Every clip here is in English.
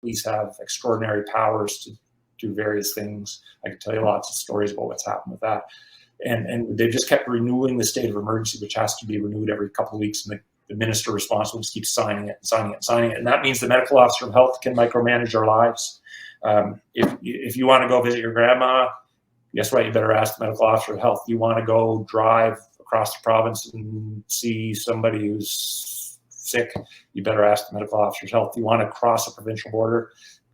police have extraordinary powers to do various things. I could tell you lots of stories about what's happened with that. And they just kept renewing the state of emergency, which has to be renewed every couple of weeks. And the minister responsible just keeps signing it and signing it and signing it. And that means the medical officer of health can micromanage our lives. If you want to go visit your grandma, guess what? You better ask the medical officer of health. You want to go drive across the province and see somebody who's sick, you better ask the medical officer of health. You want to cross a provincial border,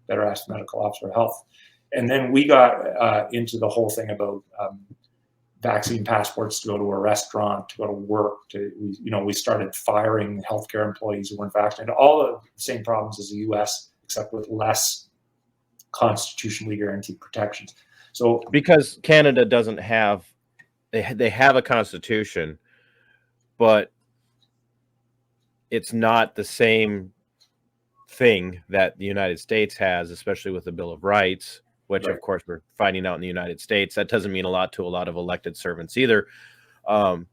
better ask the medical officer of health. And then we got into the whole thing about vaccine passports to go to a restaurant, to go to work. We started firing healthcare employees who weren't vaccinated. All of the same problems as the U.S., except with less constitutionally guaranteed protections. So because Canada doesn't have, they have a constitution, but it's not the same thing that the United States has, especially with the Bill of Rights, which right. Of course we're finding out in the United States. That doesn't mean a lot to a lot of elected servants either. But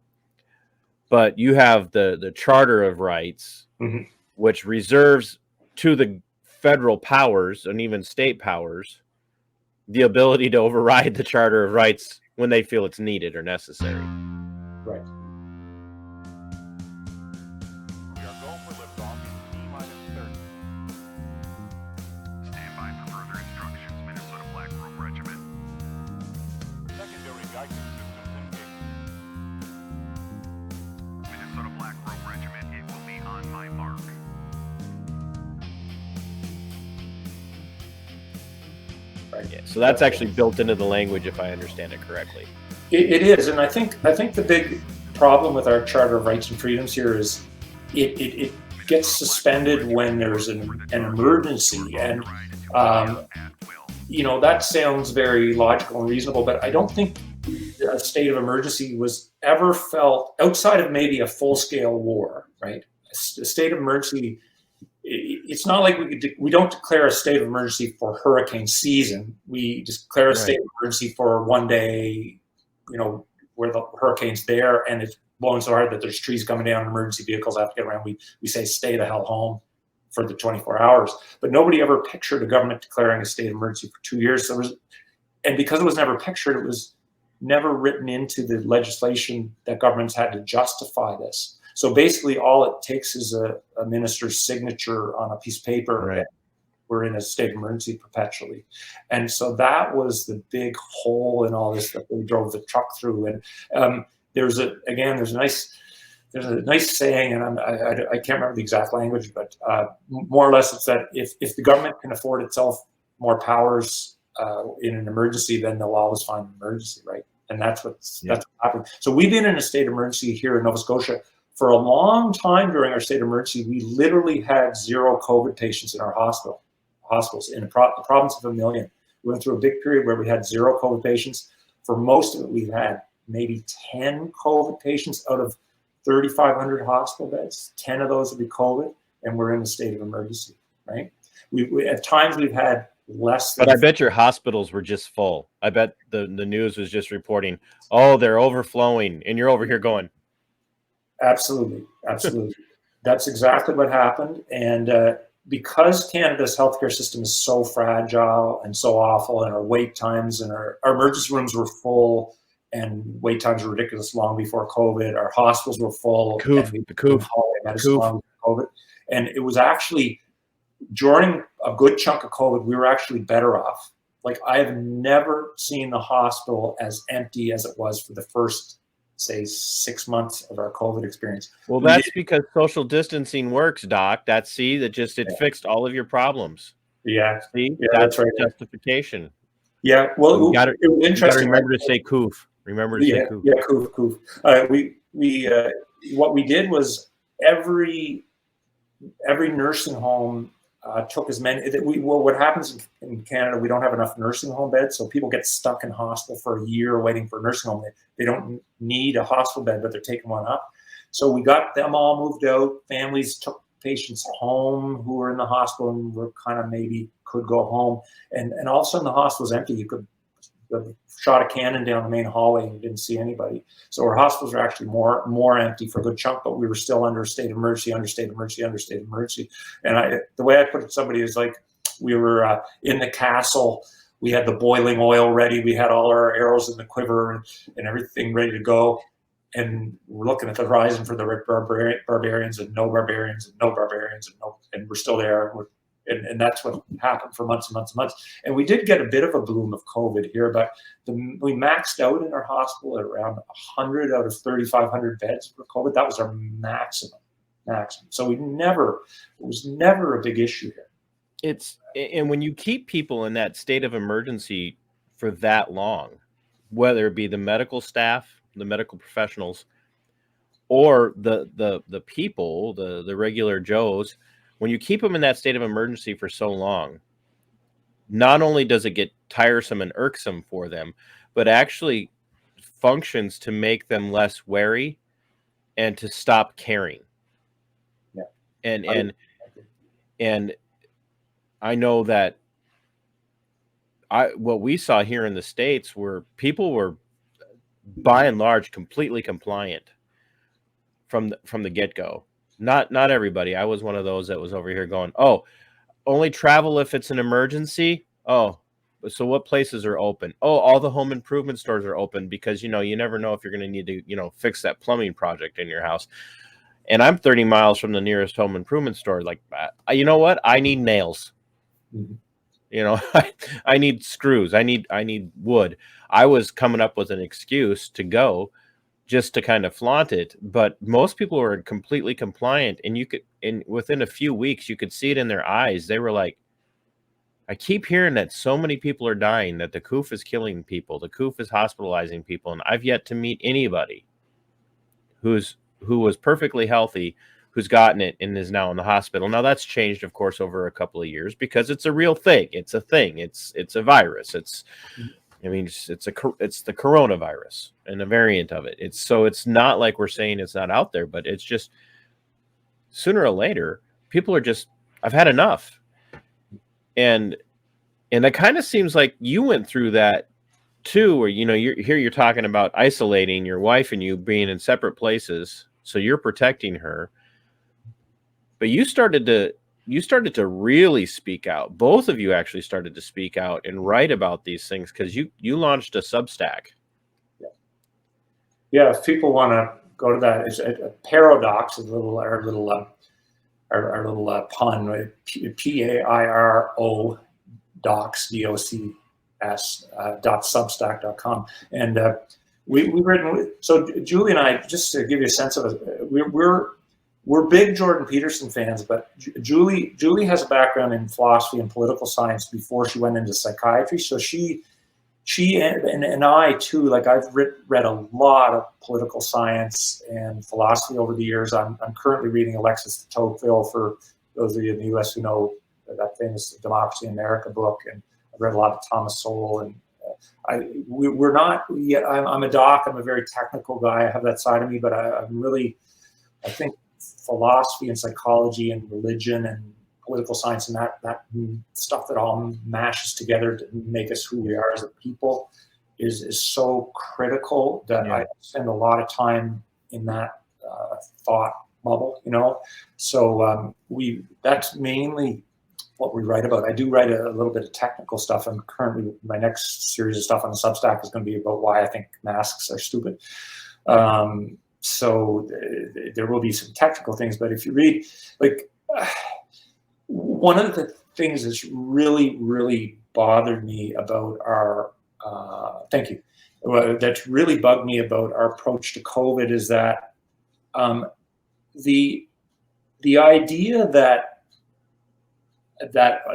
you have the Charter of Rights, mm-hmm. which reserves to the federal powers and even state powers the ability to override the Charter of Rights when they feel it's needed or necessary. Right. We are going for liftoff in T-30. Stand by for further instructions, Minnesota Black Robe Regiment. Secondary guidance systems engaged. Minnesota Black Robe Regiment, it will be on my mark. Right. Yeah. So that's actually built into the language, if I understand it correctly. It is, and I think the big problem with our Charter of Rights and Freedoms here is it gets suspended when there's an emergency, and that sounds very logical and reasonable, but I don't think a state of emergency was ever felt outside of maybe a full-scale war, right? A state of emergency. It's not like we don't declare a state of emergency for hurricane season. We just declare a state of emergency for one day, where the hurricane's there and it's blowing so hard that there's trees coming down and emergency vehicles have to get around. We say stay the hell home for the 24 hours. But nobody ever pictured a government declaring a state of emergency for 2 years. And because it was never pictured, it was never written into the legislation that governments had to justify this. So basically, all it takes is a minister's signature on a piece of paper. Right. We're in a state of emergency perpetually. And so that was the big hole in all this that they drove the truck through. And there's a nice saying, and I can't remember the exact language, but more or less it's that if the government can afford itself more powers in an emergency, then they'll always find an emergency, right? And that's what's happened. So we've been in a state of emergency here in Nova Scotia. For a long time during our state of emergency, we literally had 0 COVID patients in our hospitals in the province of 1 million. We went through a big period where we had 0 COVID patients. For most of it, we've had maybe 10 COVID patients out of 3,500 hospital beds. 10 of those would be COVID, and we're in a state of emergency, right? We at times we've had less than. But I bet your hospitals were just full. I bet the news was just reporting, oh, they're overflowing, and you're over here going, Absolutely. That's exactly what happened. And because Canada's healthcare system is so fragile and so awful, and our wait times and our emergency rooms were full, and wait times were ridiculous long before COVID. Our hospitals were full. Coof. Long COVID. And it was actually during a good chunk of COVID, we were actually better off. Like, I have never seen the hospital as empty as it was for the first, say, 6 months of our COVID experience. Well, that's because social distancing works, Doc. It fixed all of your problems. Yeah. See, yeah, that's right. Justification. Yeah. Well, it was interesting. Remember to say Coof. Remember to say Coof. Yeah, Coof. What we did was every nursing home took as many. What happens in Canada, we don't have enough nursing home beds, so people get stuck in hospital for a year waiting for a nursing home. They don't need a hospital bed, but they're taking one up. So we got them all moved out. Families took patients home who were in the hospital and were kind of maybe could go home. And all of a sudden the hospital was empty. You could shot a cannon down the main hallway and you didn't see anybody. So our hospitals are actually more empty for a good chunk, but we were still under state of emergency. And the way I put it to somebody is like, we were in the castle. We had the boiling oil ready. We had all our arrows in the quiver and everything ready to go. And we're looking at the horizon for the barbarians, and no barbarians, and no barbarians, and we're still there. And that's what happened for months and months and months. And we did get a bit of a bloom of COVID here, but we maxed out in our hospital at around 100 out of 3,500 beds for COVID. That was our maximum. So it was never a big issue here. And when you keep people in that state of emergency for that long, whether it be the medical staff, the medical professionals, or the people, the regular Joes, when you keep them in that state of emergency for so long, not only does it get tiresome and irksome for them, but actually functions to make them less wary and to stop caring. Yeah. And I know that what we saw here in the States were people were by and large completely compliant from the get-go. Not everybody. I was one of those that was over here going, oh, only travel if it's an emergency. Oh, so what places are open? Oh, all the home improvement stores are open because, you never know if you're going to need to, fix that plumbing project in your house. And I'm 30 miles from the nearest home improvement store. Like, you know what? I need nails. Mm-hmm. I need screws. I need wood. I was coming up with an excuse to go just to kind of flaunt it. But most people were completely compliant. And within a few weeks, you could see it in their eyes. They were like, I keep hearing that so many people are dying, that the Coof is killing people. The Coof is hospitalizing people. And I've yet to meet anybody who was perfectly healthy, who's gotten it and is now in the hospital. Now that's changed, of course, over a couple of years because it's a real thing. It's a thing. It's a virus. It's the coronavirus and a variant of it. It's not like we're saying it's not out there, but it's just sooner or later, people are just, I've had enough. And that kind of seems like you went through that too, where, you're talking about isolating your wife and you being in separate places. So you're protecting her, but you started to really speak out. Both of you actually started to speak out and write about these things because you launched a Substack. Yeah. If people want to go to that, it's a paradox, our little pun, right? PAIRO docs, DOCS, .substack.com. And we've written, so Julie and I, just to give you a sense of it, we're big Jordan Peterson fans, but Julie has a background in philosophy and political science before she went into psychiatry. So she and I too, like I've read a lot of political science and philosophy over the years. I'm currently reading Alexis de Tocqueville, for those of you in the U.S. who know that famous Democracy in America book, and I've read a lot of Thomas Sowell. And we're not yet. I'm a doc. I'm a very technical guy. I have that side of me, but I think philosophy and psychology and religion and political science and that stuff that all mashes together to make us who we are as a people is so critical that I spend a lot of time in that thought bubble, So that's mainly what we write about. I do write a little bit of technical stuff, and currently my next series of stuff on the Substack is going to be about why I think masks are stupid. So there will be some technical things, but if you read, like, one of the things that's really, really bothered me about that's really bugged me about our approach to COVID is that the idea that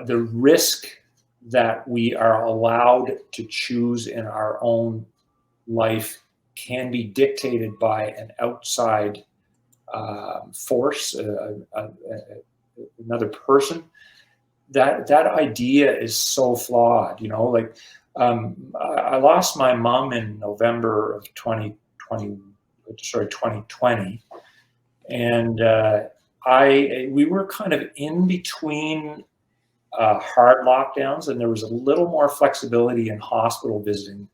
the risk that we are allowed to choose in our own life can be dictated by an outside force, another person. That idea is so flawed, Like, I lost my mom in November of 2020, and we were kind of in between hard lockdowns, and there was a little more flexibility in hospital visiting.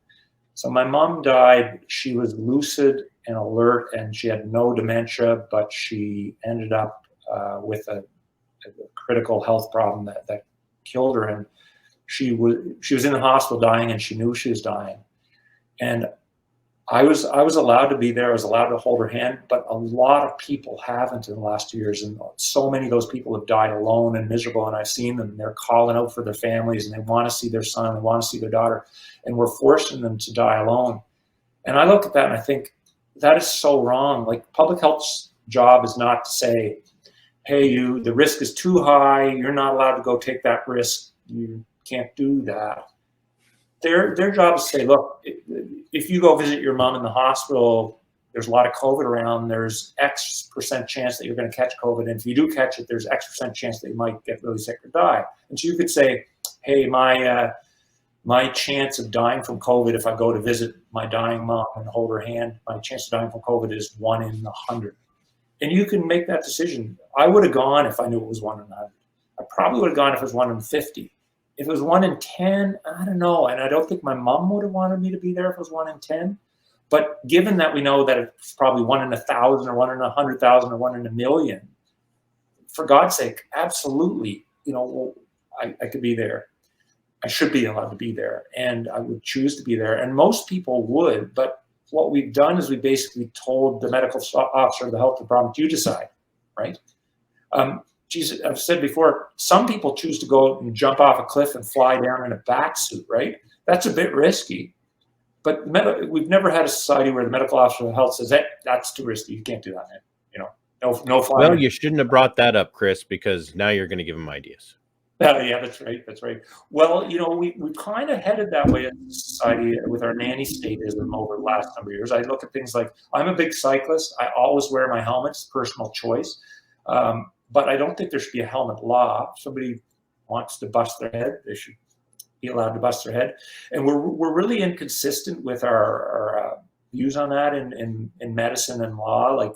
So my mom died. She was lucid and alert, and she had no dementia, but she ended up with a critical health problem that killed her, and she was in the hospital dying, and she knew she was dying. And I was allowed to be there. I was allowed to hold her hand, but a lot of people haven't in the last 2 years, and so many of those people have died alone and miserable. And I've seen them; they're calling out for their families, and they want to see their son, they want to see their daughter, and we're forcing them to die alone. And I look at that and I think that is so wrong. Like, public health's job is not to say, "Hey, the risk is too high. You're not allowed to go take that risk. You can't do that." Their job is to say, look, if you go visit your mom in the hospital, there's a lot of COVID around, there's X% chance that you're going to catch COVID. And if you do catch it, there's X% chance that you might get really sick or die. And so you could say, hey, my chance of dying from COVID, if I go to visit my dying mom and hold her hand, my chance of dying from COVID is 1 in 100. And you can make that decision. I would have gone if I knew it was 1 in 100. I probably would have gone if it was 1 in 50. If it was 1 in 10, I don't know. And I don't think my mom would have wanted me to be there if it was 1 in 10. But given that we know that it's probably 1 in 1,000 or 1 in 100,000 or 1 in a million, for God's sake, absolutely, I could be there. I should be allowed to be there, and I would choose to be there. And most people would. But what we've done is we basically told the medical officer of the health department, you decide, right? Jesus, I've said before, some people choose to go and jump off a cliff and fly down in a bat suit, right? That's a bit risky. But we've never had a society where the medical officer of health says, hey, that's too risky. You can't do that, man. No flying. Well, you shouldn't have brought that up, Chris, because now you're going to give them ideas. Yeah, that's right. That's right. Well, we kind of headed that way as a society with our nanny statism over the last number of years. I look at things like, I'm a big cyclist. I always wear my helmet. It's personal choice. But I don't think there should be a helmet law. If somebody wants to bust their head, they should be allowed to bust their head. And we're really inconsistent with our views on that in medicine and law. Like,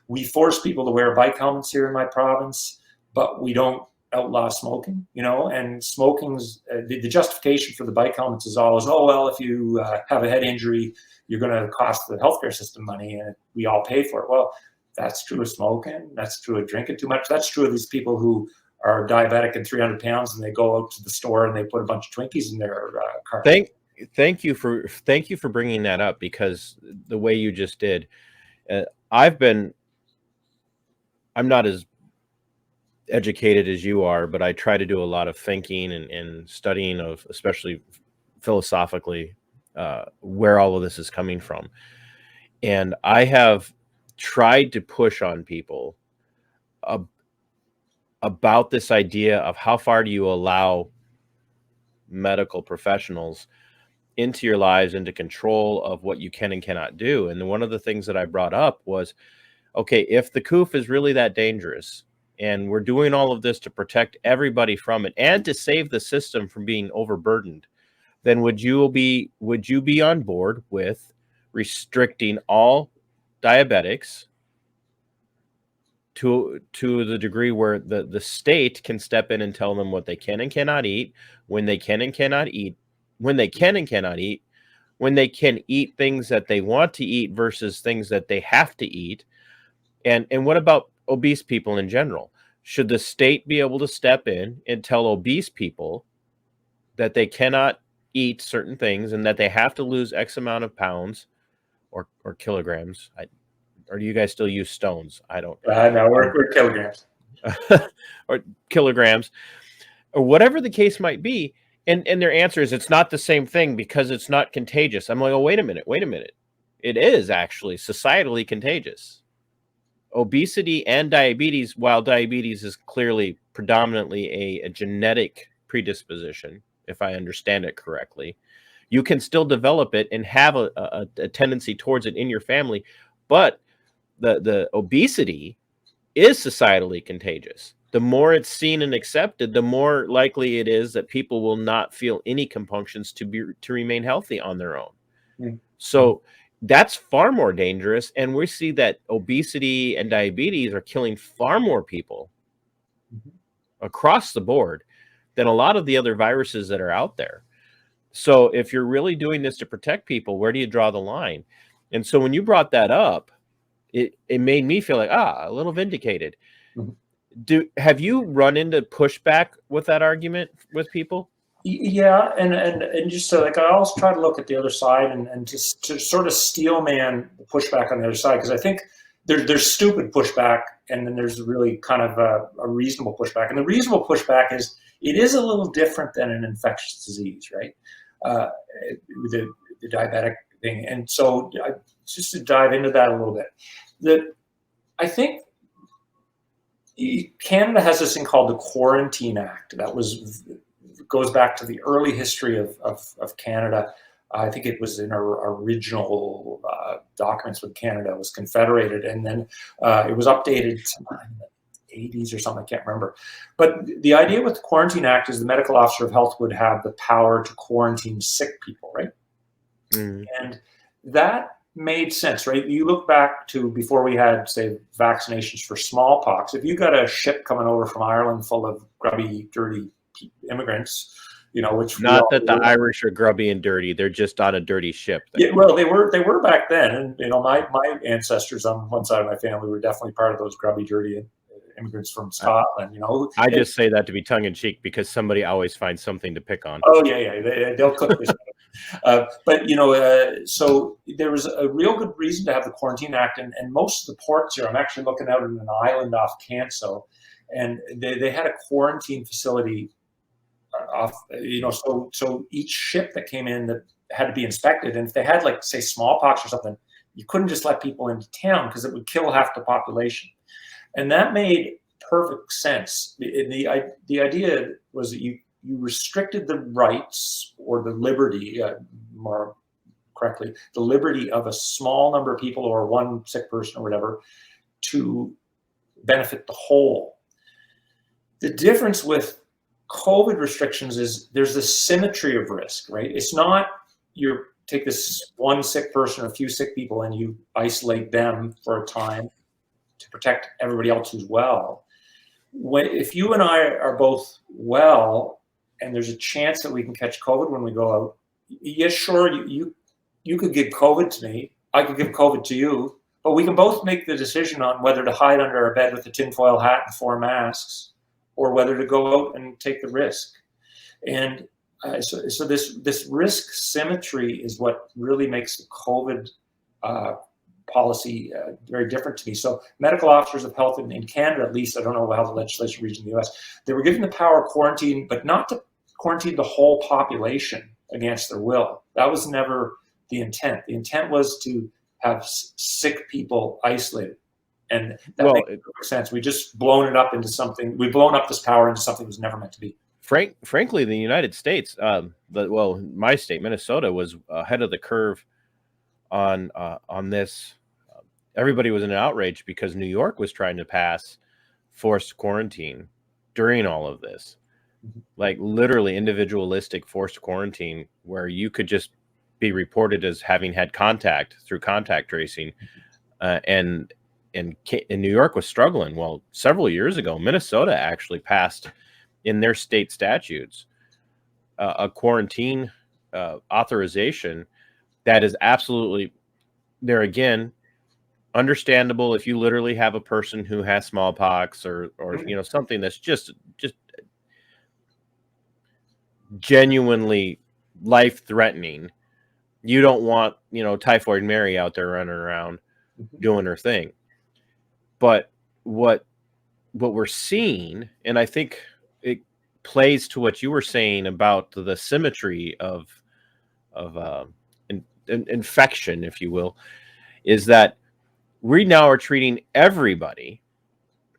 we force people to wear bike helmets here in my province, but we don't outlaw smoking, and smoking's the justification for the bike helmets is always, oh, well, if you have a head injury, you're going to cost the healthcare system money and we all pay for it. Well, that's true of smoking. That's true of drinking too much. That's true of these people who are diabetic and 300 pounds and they go out to the store and they put a bunch of Twinkies in their car. Thank you for bringing that up, because the way you just did, I'm not as educated as you are, but I try to do a lot of thinking and studying of, especially philosophically, where all of this is coming from. And I have tried to push on people about this idea of how far do you allow medical professionals into your lives, into control of what you can and cannot do. And one of the things that I brought up was, okay, if the Coof is really that dangerous and we're doing all of this to protect everybody from it and to save the system from being overburdened, then would you be on board with restricting all diabetics to the degree where the state can step in and tell them what they can and cannot eat, when they can and cannot eat, when they can and cannot eat, when they can eat things that they want to eat versus things that they have to eat? And what about obese people in general? Should the state be able to step in and tell obese people that they cannot eat certain things and that they have to lose X amount of pounds or kilograms? Or do you guys still use stones? I don't. No, we're kilograms. Or kilograms, or whatever the case might be. And their answer is, it's not the same thing because it's not contagious. I'm like, oh, wait a minute. It is actually societally contagious. Obesity and diabetes, while diabetes is clearly predominantly a genetic predisposition, if I understand it correctly, you can still develop it and have a tendency towards it in your family. But the obesity is societally contagious. The more it's seen and accepted, the more likely it is that people will not feel any compunctions to remain healthy on their own. Mm-hmm. So that's far more dangerous. And we see that obesity and diabetes are killing far more people across the board than a lot of the other viruses that are out there. So if you're really doing this to protect people, where do you draw the line? And so when you brought that up, it made me feel like, a little vindicated. Mm-hmm. Have you run into pushback with that argument with people? Yeah, and just so like I always try to look at the other side and just to sort of steelman the pushback on the other side, because I think there's stupid pushback and then there's really kind of a reasonable pushback. And the reasonable pushback is it is a little different than an infectious disease, right? The diabetic thing. And so just to dive into that a little bit, I think Canada has this thing called the Quarantine Act that goes back to the early history of Canada. I think it was in our original documents when Canada was confederated, and then it was updated sometime in the 80s or something, I can't remember. But the idea with the Quarantine Act is the medical officer of health would have the power to quarantine sick people, right? Mm. And that made sense, right? You look back to before we had, say, vaccinations for smallpox. If you got a ship coming over from Ireland full of grubby, dirty immigrants, which not that the Irish are grubby and dirty, they're just on a dirty ship. Yeah, well, they were back then, and my ancestors on one side of my family were definitely part of those grubby, dirty immigrants from Scotland. I just say that to be tongue in cheek because somebody always finds something to pick on. Oh yeah, they'll cook this. But so there was a real good reason to have the Quarantine Act, and most of the ports here. I'm actually looking out on an island off Canso, and they had a quarantine facility off. So each ship that came in that had to be inspected, and if they had, like, say, smallpox or something, you couldn't just let people into town because it would kill half the population, and that made perfect sense. The idea was that you restricted the rights or the liberty, more correctly, the liberty of a small number of people or one sick person or whatever to benefit the whole. The difference with COVID restrictions is there's this symmetry of risk, right? It's not you take this one sick person or a few sick people and you isolate them for a time to protect everybody else who's well. If you and I are both well, and there's a chance that we can catch COVID when we go out, yes, sure, you could give COVID to me, I could give COVID to you, but we can both make the decision on whether to hide under our bed with a tinfoil hat and 4 masks, or whether to go out and take the risk. And so this risk symmetry is what really makes the COVID policy very different to me. So medical officers of health in Canada, at least, I don't know how the legislation reads in the US, they were given the power of quarantine, but not to quarantine the whole population against their will. That was never the intent. The intent was to have sick people isolated. And that makes perfect sense. We just blown it up into something. We've blown up this power into something that was never meant to be. Frankly, the United States, my state, Minnesota, was ahead of the curve on this. Everybody was in an outrage because New York was trying to pass forced quarantine during all of this, like literally individualistic forced quarantine, where you could just be reported as having had contact through contact tracing, and New York was struggling. Well, several years ago, Minnesota actually passed in their state statutes a quarantine authorization that is absolutely, there again, understandable if you literally have a person who has smallpox or something that's just genuinely life-threatening. You don't want Typhoid Mary out there running around doing her thing. But what we're seeing, and I think it plays to what you were saying about the symmetry of infection, if you will, is that we now are treating everybody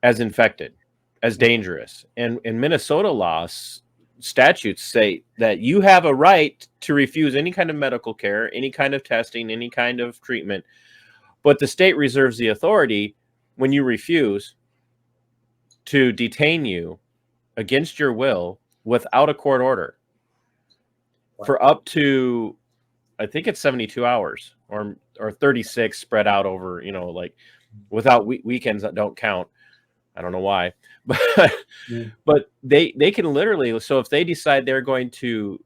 as infected, as dangerous. And Minnesota laws, statutes say that you have a right to refuse any kind of medical care, any kind of testing, any kind of treatment, but the state reserves the authority when you refuse to detain you against your will without a court order for up to, I think it's 72 hours or 36 spread out over, without weekends that don't count. I don't know why, but they can literally, so if they decide they're going to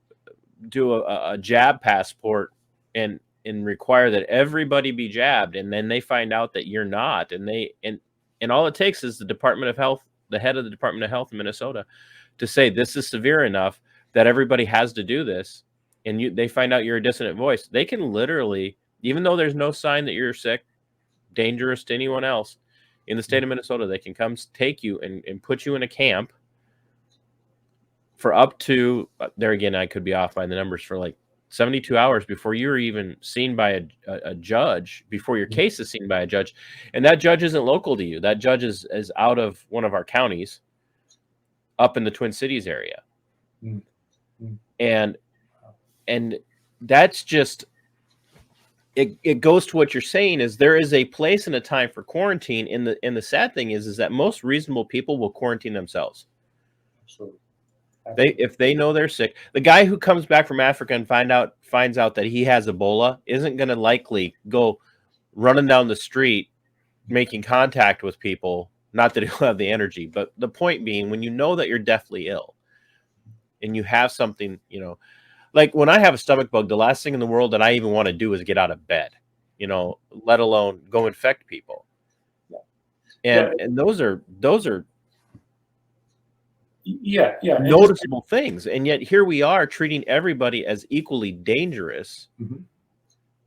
do a jab passport and require that everybody be jabbed, and then they find out that you're not, and all it takes is the Department of Health the head of the Department of Health in Minnesota, to say this is severe enough that everybody has to do this, and they find out you're a dissident voice, they can literally, even though there's no sign that you're sick, dangerous to anyone else in the state of Minnesota, they can come take you and put you in a camp for up to, there again, I could be off by the numbers, for like 72 hours before you're even seen by a judge, before your case is seen by a judge. And that judge isn't local to you. That judge is out of one of our counties up in the Twin Cities area. And that's just, it goes to what you're saying, is there is a place and a time for quarantine. And the sad thing is that most reasonable people will quarantine themselves. Absolutely. If they know they're sick, the guy who comes back from Africa and finds out that he has Ebola isn't going to likely go running down the street making contact with people. Not that he'll have the energy, but the point being, when you know that you're deathly ill and you have something, you know, like when I have a stomach bug, the last thing in the world that I even want to do is get out of bed, you know, let alone go infect people. And those are noticeable things, and yet here we are treating everybody as equally dangerous,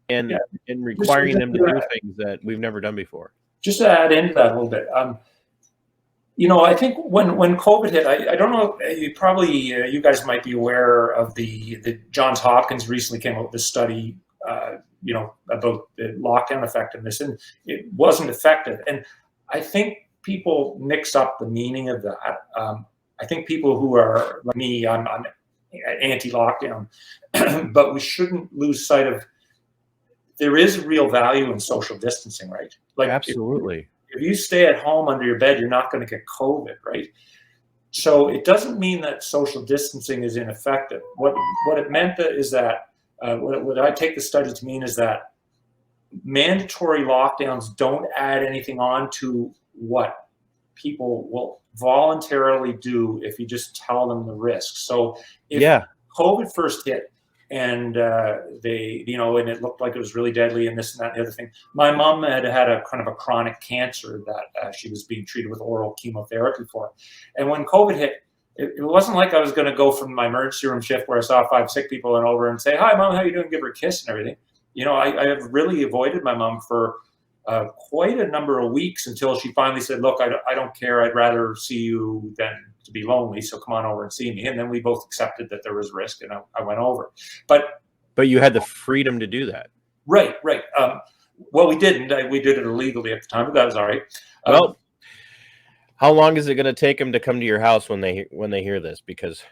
and requiring them to do things that we've never done before. Just to add into that a little bit, you know, I think when COVID hit, I don't know, you guys might be aware of the Johns Hopkins recently came out with this study, you know, about the lockdown effectiveness, and it wasn't effective. And I think people mix up the meaning of that. I think people who are like me, I'm anti-lockdown, but we shouldn't lose sight of, there is real value in social distancing, right? Like, absolutely. If you stay at home under your bed, you're not going to get COVID, right? So it doesn't mean that social distancing is ineffective. What it meant is that, what I take the study to mean is that mandatory lockdowns don't add anything on to what people will voluntarily do if you just tell them the risks. So if COVID first hit and they, you know, and it looked like it was really deadly and this and that and the other thing, my mom had a kind of a chronic cancer that she was being treated with oral chemotherapy for. And when COVID hit, it wasn't like I was going to go from my emergency room shift where I saw 5 sick people and over and say, "Hi, Mom, how you doing?" Give her a kiss and everything. You know, I have really avoided my mom for quite a number of weeks until she finally said, "Look, I don't care. I'd rather see you than to be lonely. So come on over and see me." And then we both accepted that there was risk, and I went over. But you had the freedom to do that. Right. Well, we didn't. We did it illegally at the time, but that was all right. Well, how long is it going to take them to come to your house when they hear this? Because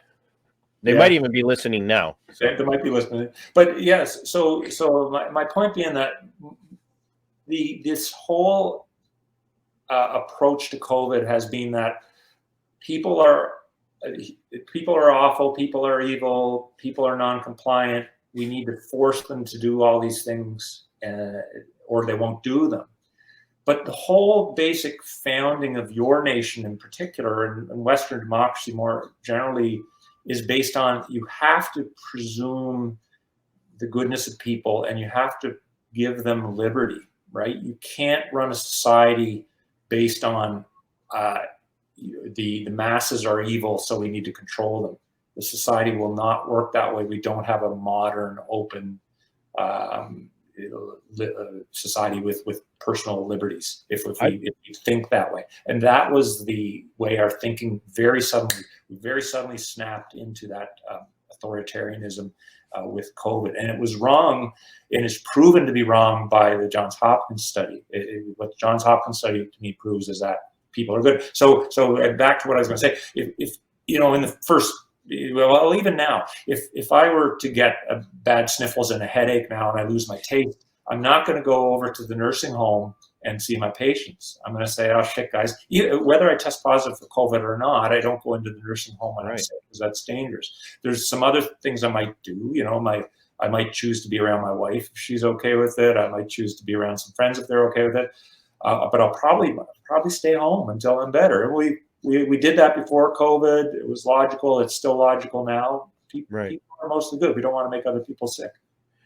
they might even be listening now. So. They might be listening. But yes, so my point being that this whole approach to COVID has been that people are awful, people are evil, people are non-compliant. We need to force them to do all these things, or they won't do them. But the whole basic founding of your nation in particular, and Western democracy more generally, is based on, you have to presume the goodness of people and you have to give them liberty, right? You can't run a society based on the masses are evil, so we need to control them. The society will not work that way. We don't have a modern, open society with personal liberties if we think that way. And that was the way our thinking very suddenly snapped into that authoritarianism with COVID. And it was wrong, and it's proven to be wrong by the Johns Hopkins study. What the Johns Hopkins study to me proves is that people are good. So back to what I was going to say. If you know, in the first, well, even now, if I were to get a bad sniffles and a headache now and I lose my taste, I'm not going to go over to the nursing home and see my patients. I'm going to say, "Oh shit, guys," whether I test positive for COVID or not, I don't go into the nursing home when I'm sick, because that's dangerous. There's some other things I might do. You know, I might choose to be around my wife if she's okay with it. I might choose to be around some friends if they're okay with it. But I'll probably stay home until I'm better. We did that before COVID. It was logical. It's still logical now. People are mostly good. We don't want to make other people sick.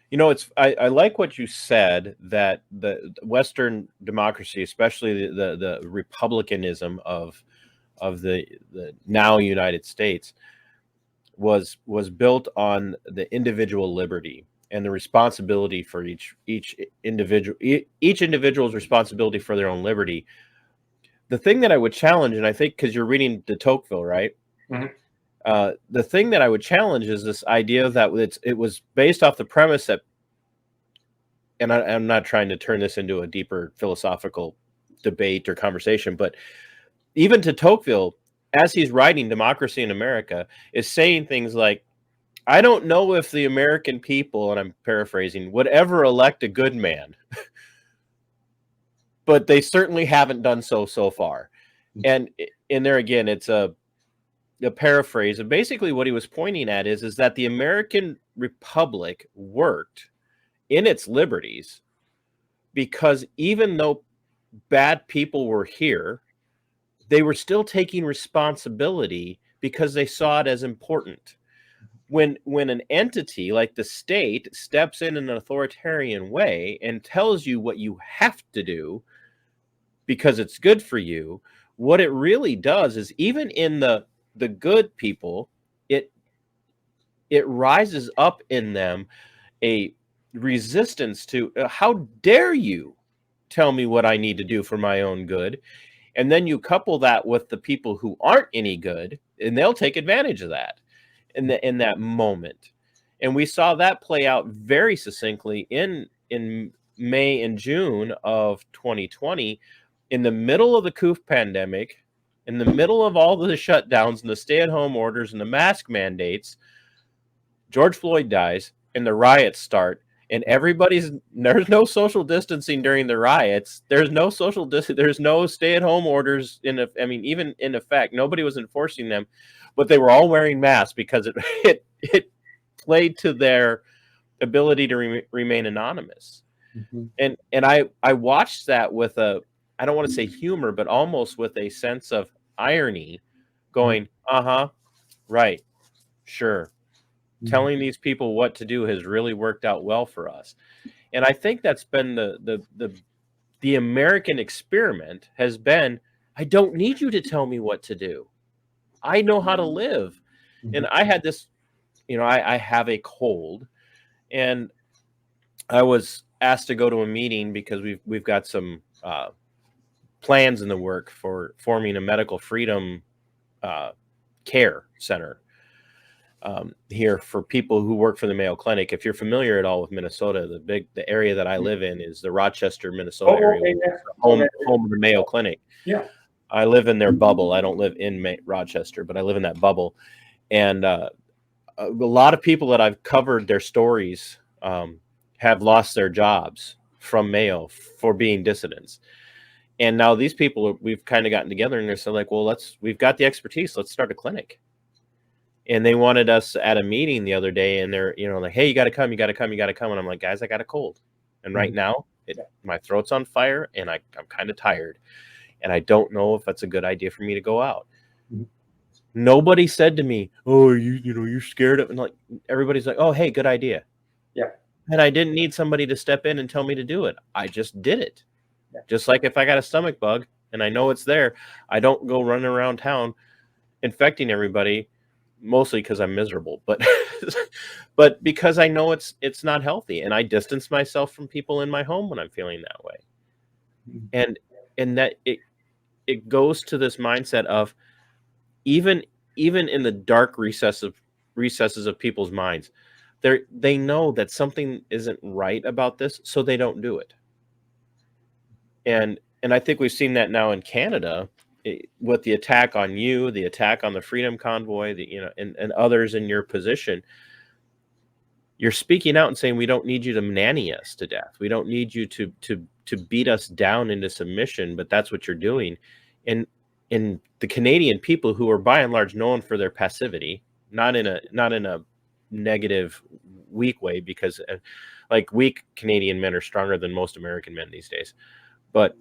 You know, I like what you said, that the Western democracy, especially the republicanism of of the now United States was built on the individual liberty and the responsibility for each individual's responsibility for their own liberty. The thing that I would challenge, and I think because you're reading de Tocqueville, right? Mhm. The thing that I would challenge is this idea that it was based off the premise that, and I'm not trying to turn this into a deeper philosophical debate or conversation, but even de Tocqueville, as he's writing Democracy in America, is saying things like, I don't know if the American people, and I'm paraphrasing, would ever elect a good man, but they certainly haven't done so far. And in there again, it's a paraphrase. And basically what he was pointing at is that the American Republic worked in its liberties because even though bad people were here, they were still taking responsibility because they saw it as important. When an entity like the state steps in an authoritarian way and tells you what you have to do because it's good for you, what it really does is, even in the good people, it rises up in them a resistance to, how dare you tell me what I need to do for my own good? And then you couple that with the people who aren't any good, and they'll take advantage of that in that moment. And we saw that play out very succinctly in May and June of 2020, in the middle of the Coof pandemic, in the middle of all the shutdowns and the stay-at-home orders and the mask mandates. George Floyd dies and the riots start, and there's no social distancing during the riots. There's no there's no stay-at-home orders even in effect. Nobody was enforcing them, but they were all wearing masks because it played to their ability to remain anonymous. Mhm. And I watched that with I don't want to say humor, but almost with a sense of irony, going, right, sure. Telling these people what to do has really worked out well for us. And I think that's been the American experiment, has been, I don't need you to tell me what to do. I know how to live. And I had this, I have a cold, and I was asked to go to a meeting because we've got some plans in the work for forming a medical freedom care center here for people who work for the Mayo Clinic. If you're familiar at all with Minnesota, the area that I live in is the Rochester, Minnesota area, Okay, yeah. home of the Mayo Clinic. Yeah. I live in their bubble. I don't live in Rochester, but I live in that bubble. And a lot of people that I've covered their stories have lost their jobs from Mayo for being dissidents. And now these people, we've kind of gotten together and they're so like, well, we've got the expertise. Let's start a clinic. And they wanted us at a meeting the other day, and they're, like, hey, you got to come. And I'm like, guys, I got a cold. And right now my throat's on fire and I'm kind of tired. And I don't know if that's a good idea for me to go out. Nobody said to me, oh, you're scared of, and like, everybody's like, oh, hey, good idea. Yeah. And I didn't need somebody to step in and tell me to do it. I just did it. Yeah. Just like if I got a stomach bug and I know it's there, I don't go running around town infecting everybody, mostly because I'm miserable, but because I know it's not healthy, and I distance myself from people in my home when I'm feeling that way. And that it goes to this mindset of, even in the dark recesses of people's minds, they know that something isn't right about this, so they don't do it. And I think we've seen that now in Canada with the attack on you, the attack on the Freedom Convoy, and others in your position. You're speaking out and saying, we don't need you to nanny us to death. We don't need you to beat us down into submission, but that's what you're doing. And the Canadian people, who are by and large known for their passivity, not in a negative, weak way, because like, weak Canadian men are stronger than most American men these days. But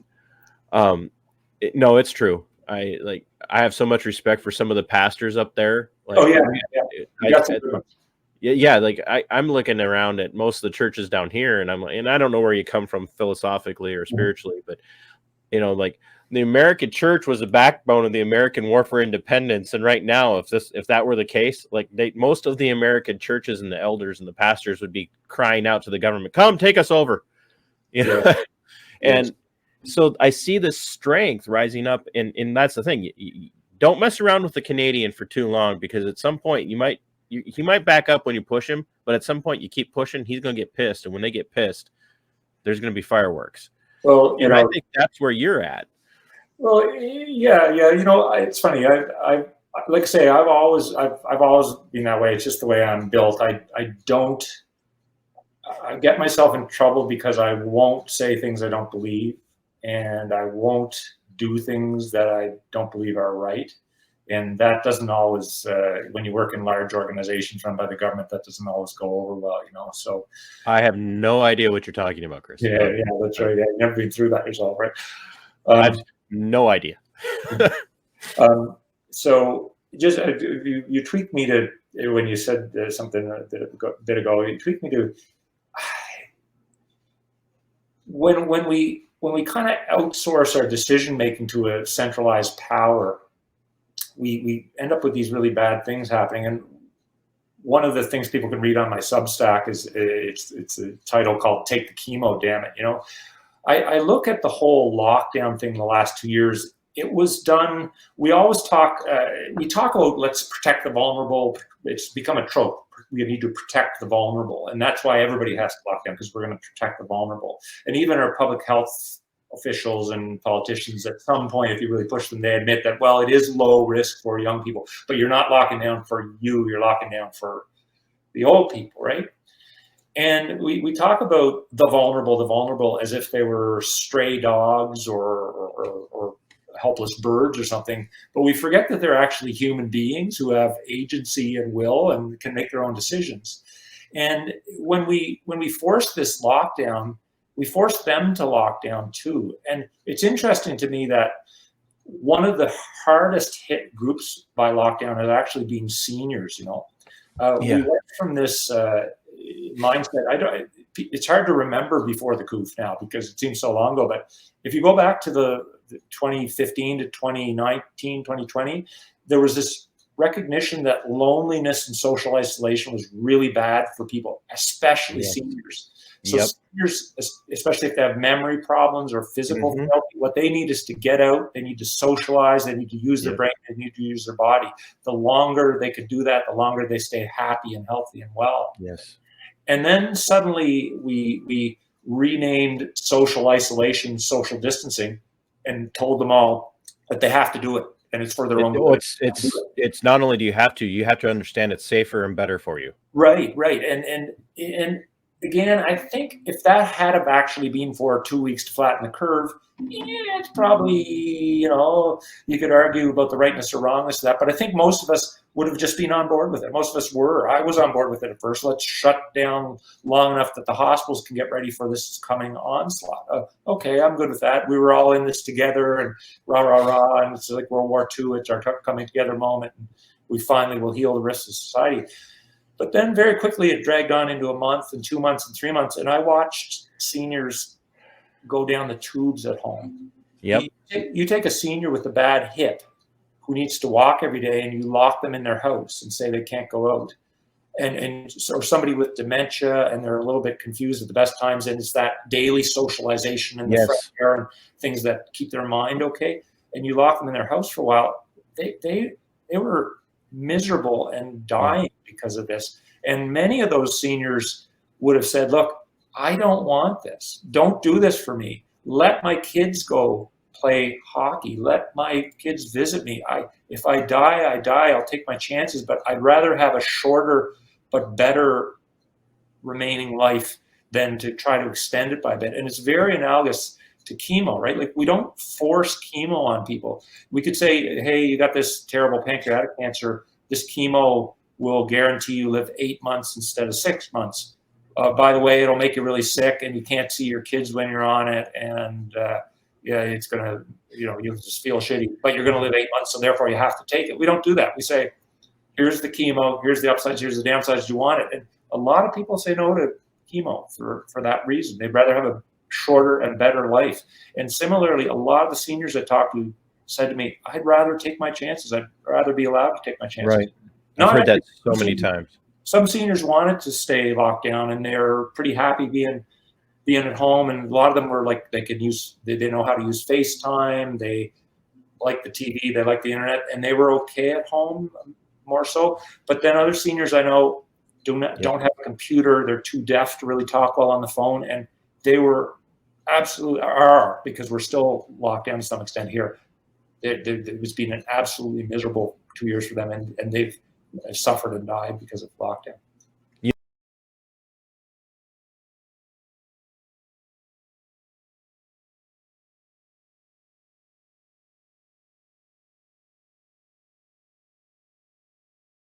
no, it's true. I have so much respect for some of the pastors up there. Like, like I'm looking around at most of the churches down here, and I don't know where you come from philosophically or spiritually, but like, the American church was the backbone of the American war for independence. And right now, if that were the case, like most of the American churches and the elders and the pastors would be crying out to the government, come take us over. You know? Yeah. And so I see this strength rising up. And that's the thing. You don't mess around with the Canadian for too long, because at some point he might back up when you push him, but at some point you keep pushing, he's going to get pissed. And when they get pissed, there's going to be fireworks. Well, and I think that's where you're at. Well, yeah. You know, it's funny. I like I say, I've always been that way. It's just the way I'm built. I get myself in trouble because I won't say things I don't believe, and I won't do things that I don't believe are right. And that doesn't always, when you work in large organizations run by the government, that doesn't always go over well, you know. So I have no idea what you're talking about, Chris. Yeah, that's right. You've never been through that yourself, right? I've no idea. So just you tweaked me to, when you said something a bit ago, you tweaked me to when we kind of outsource our decision making to a centralized power, we end up with these really bad things happening. And one of the things people can read on my Substack is it's a title called "Take the Chemo, Damn It." You know, I look at the whole lockdown thing the last 2 years. It was done. We always talk. We talk about let's protect the vulnerable. It's become a trope. We need to protect the vulnerable, and that's why everybody has to lock down, because we're going to protect the vulnerable. And even our public health officials and politicians, at some point, if you really push them, they admit that, well, it is low risk for young people, but you're not locking down for you, you're locking down for the old people, right? And we talk about the vulnerable as if they were stray dogs or helpless birds or something, but we forget that they're actually human beings who have agency and will and can make their own decisions. And when we force this lockdown, we force them to lock down too. And it's interesting to me that one of the hardest hit groups by lockdown has actually been seniors. You know, we went from this mindset. It's hard to remember before the Coof now because it seems so long ago. But if you go back to the 2015 to 2019, 2020, there was this recognition that loneliness and social isolation was really bad for people, especially seniors. So seniors, especially if they have memory problems or physical failure, what they need is to get out. They need to socialize. They need to use their brain. They need to use their body. The longer they could do that, the longer they stay happy and healthy and well. Yes. And then suddenly we renamed social isolation social distancing and told them all that they have to do it, and it's for their own good. It's not only do you have to understand it's safer and better for you. Right. And again, I think if that had have actually been for 2 weeks to flatten the curve, it's probably, you know, you could argue about the rightness or wrongness of that, but I think most of us would have just been on board with it. Most of us were. I was on board with it at first. Let's shut down long enough that the hospitals can get ready for this coming onslaught. Okay, I'm good with that. We were all in this together, and rah, rah, rah, and it's like World War II. It's our coming together moment, and we finally will heal the rest of society. But then very quickly it dragged on into a month and 2 months and 3 months. And I watched seniors go down the tubes at home. Yep. You take a senior with a bad hip who needs to walk every day and you lock them in their house and say they can't go out. Or somebody with dementia and they're a little bit confused at the best times. And it's that daily socialization and the fresh air and things that keep their mind okay. And you lock them in their house for a while. They were miserable and dying because of this. And many of those seniors would have said, look, I don't want this. Don't do this for me. Let my kids go play hockey. Let my kids visit me. If I die, I die. I'll take my chances, but I'd rather have a shorter but better remaining life than to try to extend it by a bit. And it's very analogous to chemo, right? Like we don't force chemo on people. We could say, hey, you got this terrible pancreatic cancer. This chemo will guarantee you live 8 months instead of 6 months. By the way, it'll make you really sick and you can't see your kids when you're on it. And it's going to, you'll just feel shitty, but you're going to live 8 months. So therefore you have to take it. We don't do that. We say, here's the chemo, here's the upsides, here's the downsides. Do you want it? And a lot of people say no to chemo for that reason. They'd rather have a shorter and better life. And similarly, a lot of the seniors I talked to said to me, I'd rather take my chances. I'd rather be allowed to take my chances. Right. I've heard that so many times. Some seniors wanted to stay locked down, and they're pretty happy being at home. And a lot of them were like, they know how to use FaceTime. They like the TV, they like the internet, and they were okay at home more so. But then other seniors I know don't have a computer. They're too deaf to really talk well on the phone. And they were absolutely, because we're still locked down to some extent here. It was been an absolutely miserable 2 years for them, and they've suffered and died because of lockdown.